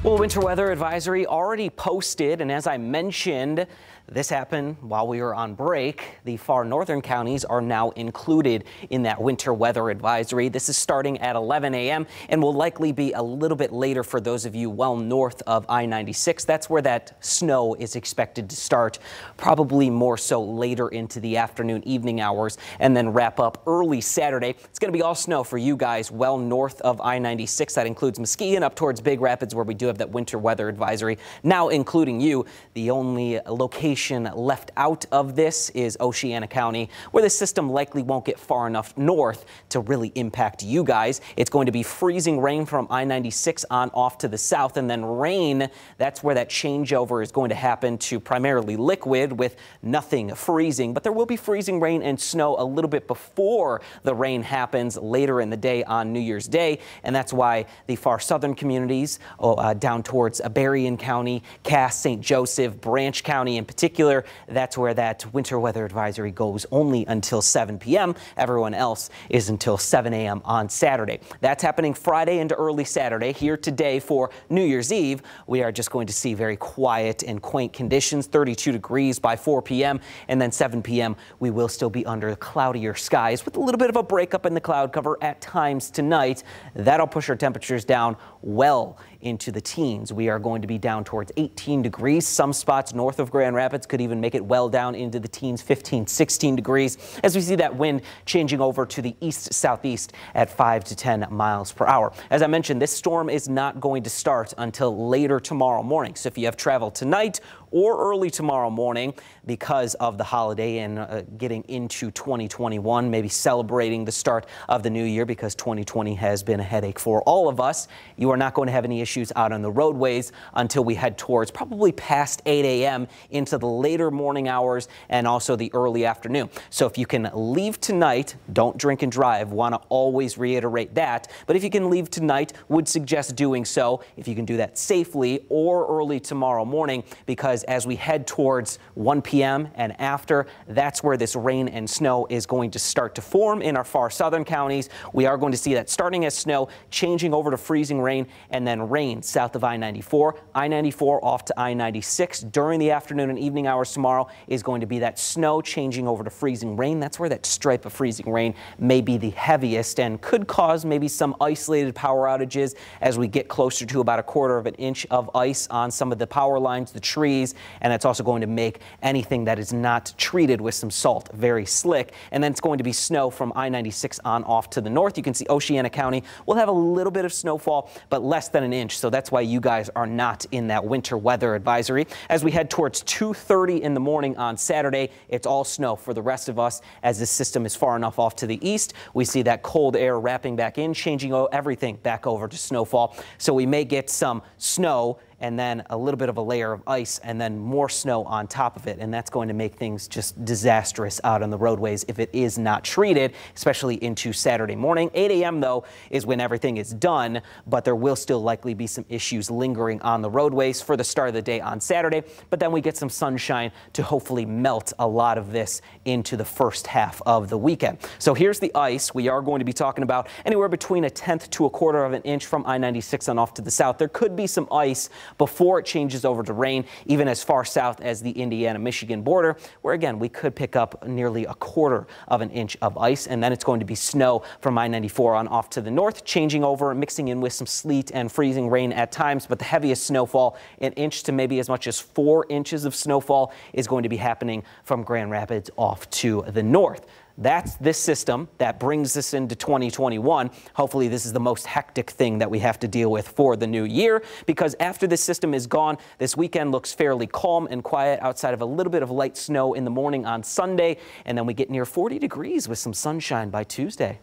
Well, winter weather advisory already posted, and as I mentioned, this happened while we were on break. The far northern counties are now included in that winter weather advisory. This is starting at 11 a.m. and will likely be a little bit later for those of you well north of I-96. That's where that snow is expected to start, probably more so later into the afternoon, evening hours, and then wrap up early Saturday. It's going to be all snow for you guys well north of I-96. That includes Muskegon up towards Big Rapids, where we do have that winter weather advisory, now including you. The only location left out of this is Oceana County, where the system likely won't get far enough north to really impact you guys. It's going to be freezing rain from I-96 on off to the south, and then rain. That's where that changeover is going to happen to primarily liquid with nothing freezing. But there will be freezing rain and snow a little bit before the rain happens later in the day on New Year's Day, and that's why the far southern communities down towards Berrien County, Cass, St. Joseph, Branch County in particular, that's where that winter weather advisory goes only until 7 p.m. Everyone else is until 7 a.m. on Saturday. That's happening Friday into early Saturday. Here today for New Year's Eve, we are just going to see very quiet and quaint conditions, 32 degrees by 4 p.m. and then 7 p.m. we will still be under cloudier skies with a little bit of a breakup in the cloud cover at times tonight. That'll push our temperatures down well into the teens. We are going to be down towards 18 degrees. Some spots north of Grand Rapids could even make it well down into the teens, 15, 16 degrees, as we see that wind changing over to the east-southeast at 5 to 10 miles per hour. As I mentioned, this storm is not going to start until later tomorrow morning. So if you have travel tonight or early tomorrow morning because of the holiday and getting into 2021, maybe celebrating the start of the new year, because 2020 has been a headache for all of us, you are not going to have any issues out on the roadways until we head towards probably past 8 a.m. into the later morning hours and also the early afternoon. So if you can leave tonight, don't drink and drive. Want to always reiterate that. But if you can leave tonight, would suggest doing so if you can do that safely, or early tomorrow morning, because as we head towards 1 p.m. and after, that's where this rain and snow is going to start to form in our far southern counties. We are going to see that starting as snow, changing over to freezing rain, and then rain south of I-94. I-94 off to I-96 during the afternoon and evening hours tomorrow is going to be that snow changing over to freezing rain. That's where that stripe of freezing rain may be the heaviest and could cause maybe some isolated power outages as we get closer to about 1/4 of an inch of ice on some of the power lines, the trees, and it's also going to make anything that is not treated with some salt very slick. And then it's going to be snow from I-96 on off to the north. You can see Oceana County will have a little bit of snowfall, but less than an inch. So that's why you guys are not in that winter weather advisory. As we head towards 2:30 in the morning on Saturday, it's all snow for the rest of us as this system is far enough off to the east. We see that cold air wrapping back in, changing everything back over to snowfall. So we may get some snow and then a little bit of a layer of ice and then more snow on top of it. And that's going to make things just disastrous out on the roadways if it is not treated, especially into Saturday morning. 8 a.m. though is when everything is done, but there will still likely be some issues lingering on the roadways for the start of the day on Saturday. But then we get some sunshine to hopefully melt a lot of this into the first half of the weekend. So here's the ice. We are going to be talking about anywhere between 1/10 to 1/4 of an inch from I-96 on off to the south. There could be some ice before it changes over to rain, even as far south as the Indiana-Michigan border, where again, we could pick up nearly 1/4 of an inch of ice. And then it's going to be snow from I-94 on off to the north, changing over, mixing in with some sleet and freezing rain at times. But the heaviest snowfall, 1 inch to maybe as much as 4 inches of snowfall, is going to be happening from Grand Rapids off to the north. That's this system that brings us into 2021. Hopefully this is the most hectic thing that we have to deal with for the new year, because after this system is gone, this weekend looks fairly calm and quiet outside of a little bit of light snow in the morning on Sunday, and then we get near 40 degrees with some sunshine by Tuesday.